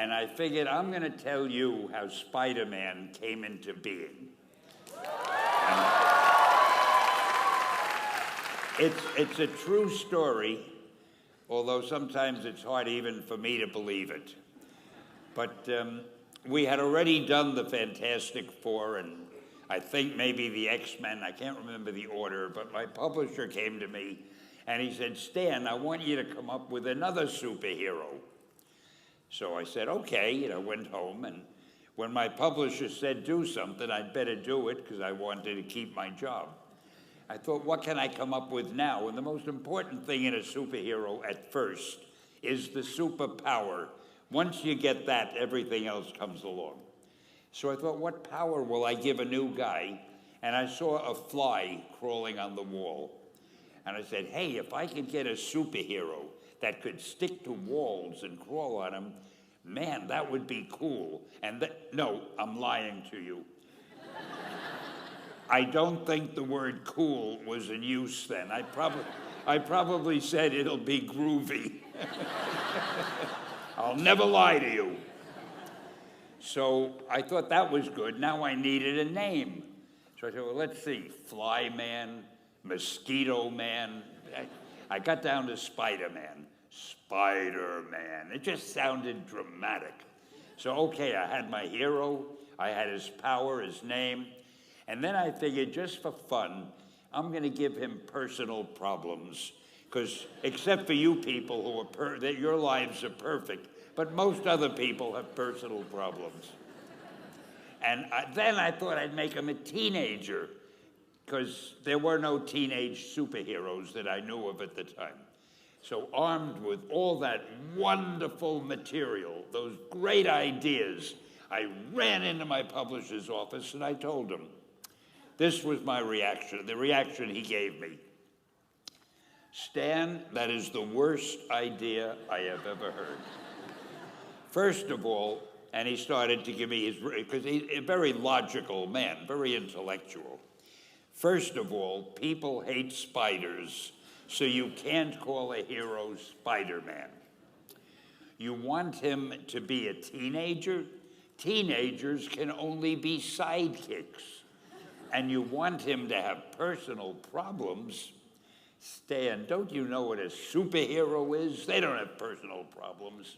And I figured I'm going to tell you how Spider-Man came into being. It's a true story, although sometimes it's hard even for me to believe it. But we had already done the Fantastic Four and I think maybe the X-Men. I can't remember the order, but my publisher came to me and he said, Stan, I want you to come up with another superhero. So I said, okay, went home, and when my publisher said do something, I'd better do it because I wanted to keep my job. I thought, what can I come up with now? And the most important thing in a superhero at first is the superpower. Once you get that, everything else comes along. So I thought, what power will I give a new guy? And I saw a fly crawling on the wall. And I said, hey, if I could get a superhero that could stick to walls and crawl on them, man, that would be cool. And no, I'm lying to you. I don't think the word cool was in use then. I probably said it'll be groovy. I'll never lie to you. So I thought that was good. Now I needed a name. So I said, well, let's see, Fly Man, Mosquito Man. I got down to Spider-Man. Spider-Man. It just sounded dramatic. So, okay, I had my hero, I had his power, his name, and then I figured just for fun, I'm going to give him personal problems, because except for you people who that your lives are perfect, but most other people have personal problems. And then I thought I'd make him a teenager, because there were no teenage superheroes that I knew of at the time. So armed with all that wonderful material, those great ideas, I ran into my publisher's office and I told him. This was my reaction, the reaction he gave me. Stan, that is the worst idea I have ever heard. First of all, and he started to give me his, because he's a very logical man, very intellectual. First of all, people hate spiders, so you can't call a hero Spider-Man. You want him to be a teenager? Teenagers can only be sidekicks. And you want him to have personal problems? Stan, don't you know what a superhero is? They don't have personal problems.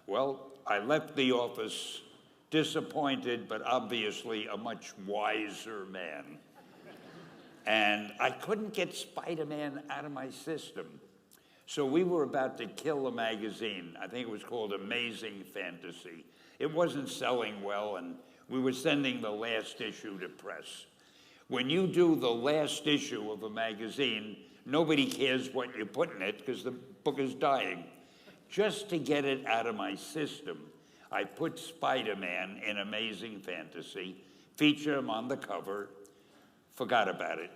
Well, I left the office disappointed, but obviously a much wiser man. And I couldn't get Spider-Man out of my system. So we were about to kill a magazine. I think it was called Amazing Fantasy. It wasn't selling well, and we were sending the last issue to press. When you do the last issue of a magazine, nobody cares what you put in it because the book is dying. Just to get it out of my system, I put Spider-Man in Amazing Fantasy, featured him on the cover, forgot about it.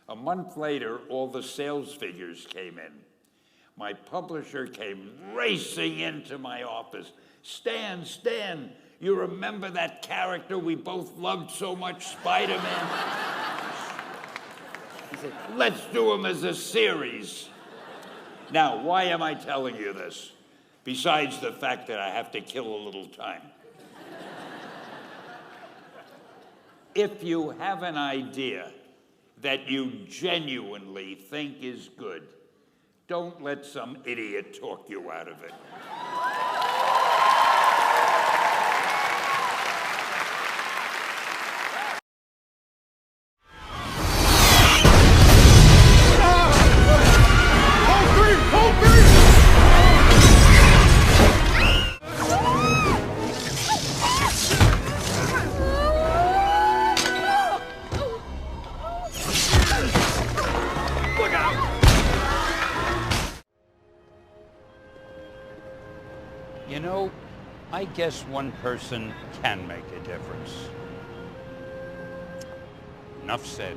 A month later, all the sales figures came in. My publisher came racing into my office. Stan, you remember that character we both loved so much, Spider-Man? He said, let's do him as a series. Now, why am I telling you this? Besides the fact that I have to kill a little time. If you have an idea that you genuinely think is good, don't let some idiot talk you out of it. You know, I guess one person can make a difference. Enough said.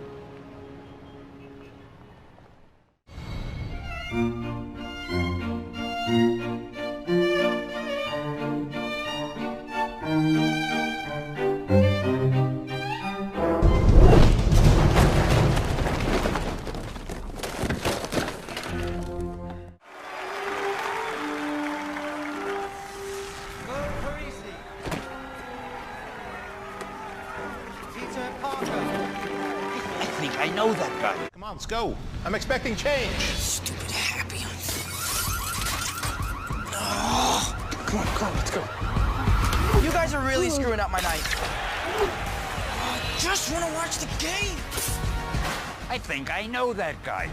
think I know that guy. Come on, let's go. I'm expecting change. Stupid happy. Come on, let's go. You guys are really screwing up my night. I just want to watch the game. I think I know that guy.